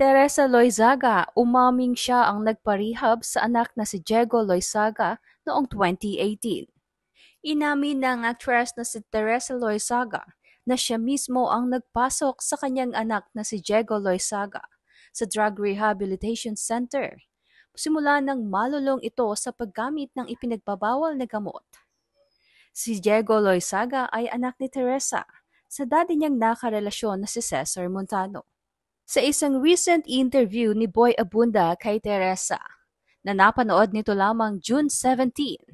Teresa Loizaga, umaming siya ang nagparehab sa anak na si Diego Loizaga noong 2018. Inamin ng actress na si Teresa Loizaga na siya mismo ang nagpasok sa kanyang anak na si Diego Loizaga sa Drug Rehabilitation Center. Simula nang malulong ito sa paggamit ng ipinagbabawal na gamot. Si Diego Loizaga ay anak ni Teresa sa dati niyang nakarelasyon na si Cesar Montano. Sa isang recent interview ni Boy Abunda kay Teresa na napanood nito lamang June 17,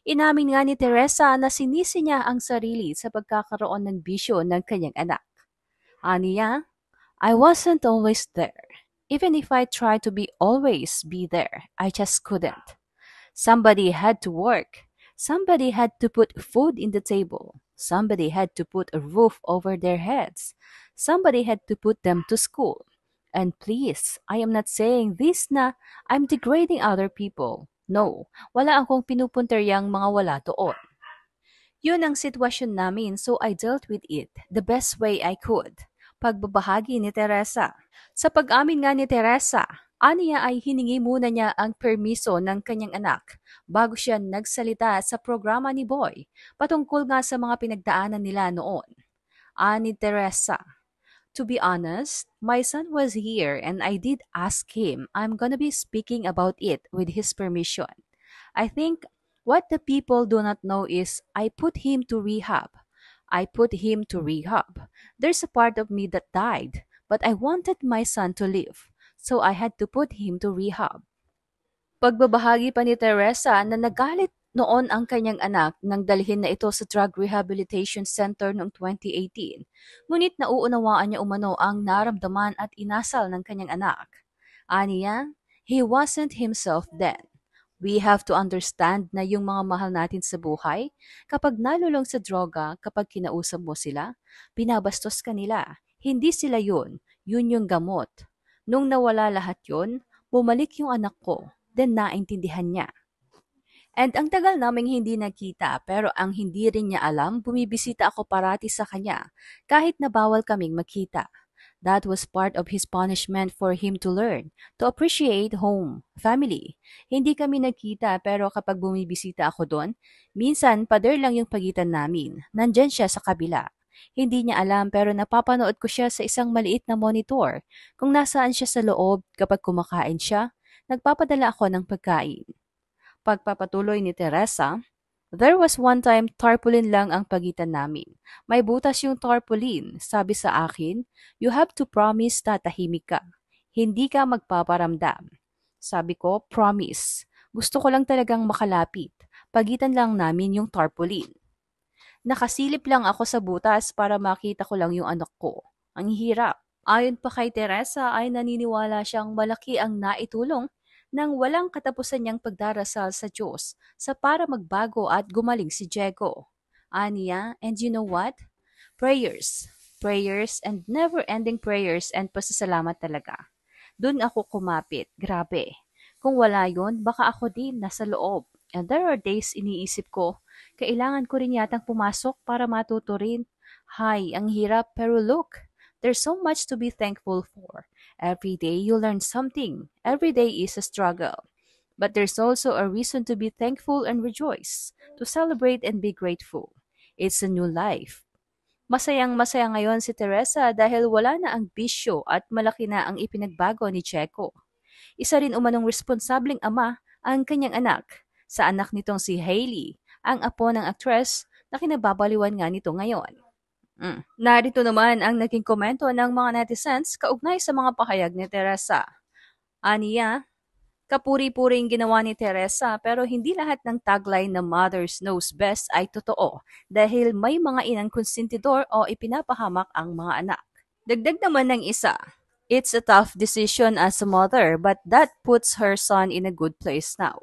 inamin nga ni Teresa na sinisi niya ang sarili sa pagkakaroon ng bisyo ng kanyang anak. Aniya, I wasn't always there. Even if I tried to always be there, I just couldn't. Somebody had to work. Somebody had to put food in the table. Somebody had to put a roof over their heads. Somebody had to put them to school. And please, I am not saying this na I'm degrading other people. No, wala akong pinupuntaryang mga wala doon. Yun ang sitwasyon namin, so I dealt with it the best way I could. Pagbabahagi ni Teresa. Sa pag-amin nga ni Teresa, aniya ay hiningi muna niya ang permiso ng kanyang anak bago siya nagsalita sa programa ni Boy patungkol nga sa mga pinagdaanan nila noon. Ani Teresa, to be honest, my son was here and I did ask him. I'm gonna be speaking about it with his permission. I think what the people do not know is I put him to rehab. I put him to rehab. There's a part of me that died, but I wanted my son to live, so I had to put him to rehab. Pagbabahagi pa ni Teresa na nagalit noon ang kanyang anak nang dalhin na ito sa Drug Rehabilitation Center noong 2018. Ngunit nauunawaan niya umano ang naramdaman at inasal ng kanyang anak. Aniya, he wasn't himself then. We have to understand na yung mga mahal natin sa buhay, kapag nalulong sa droga, kapag kinausap mo sila, binabastos ka nila. Hindi sila yun yung gamot. Nung nawala lahat yun, bumalik yung anak ko, then naintindihan niya. And ang tagal naming hindi nakita pero ang hindi rin niya alam, bumibisita ako parati sa kanya kahit na bawal kaming makita. That was part of his punishment for him to learn, to appreciate home, family. Hindi kami nagkita pero kapag bumibisita ako doon, minsan pader lang yung pagitan namin. Nandyan siya sa kabila. Hindi niya alam pero napapanood ko siya sa isang maliit na monitor. Kung nasaan siya sa loob kapag kumakain siya, nagpapadala ako ng pagkain. Pagpapatuloy ni Teresa, there was one time tarpaulin lang ang pagitan namin. May butas yung tarpaulin. Sabi sa akin, you have to promise tatahimik ka. Hindi ka magpaparamdam. Sabi ko, promise. Gusto ko lang talagang makalapit. Pagitan lang namin yung tarpaulin. Nakasilip lang ako sa butas para makita ko lang yung anak ko. Ang hirap. Ayon pa kay Teresa ay naniniwala siyang malaki ang naitulong nang walang katapusan niyang pagdarasal sa Diyos sa para magbago at gumaling si Diego. Aniya, and you know what? Prayers. Prayers and never-ending prayers and pasasalamat talaga. Doon ako kumapit. Grabe. Kung wala yun, baka ako din nasa loob. And there are days iniisip ko, kailangan ko rin yatang pumasok para matuto rin. Hay, ang hirap pero look, there's so much to be thankful for. Every day you learn something. Every day is a struggle. But there's also a reason to be thankful and rejoice, to celebrate and be grateful. It's a new life. Masayang-masaya ngayon si Teresa dahil wala na ang bisyo at malaki na ang ipinagbago ni Checo. Isa rin umanong responsableng ama ang kanyang anak. Sa anak nitong si Hailey, ang apo ng actress na kinababaliwan nga nito ngayon. Narito naman ang naging komento ng mga netizens kaugnay sa mga pahayag ni Teresa. Aniya, kapuri-puring ginawa ni Teresa pero hindi lahat ng tagline na Mothers Knows Best ay totoo dahil may mga inang konsentidor o ipinapahamak ang mga anak. Dagdag naman ng isa, it's a tough decision as a mother but that puts her son in a good place now.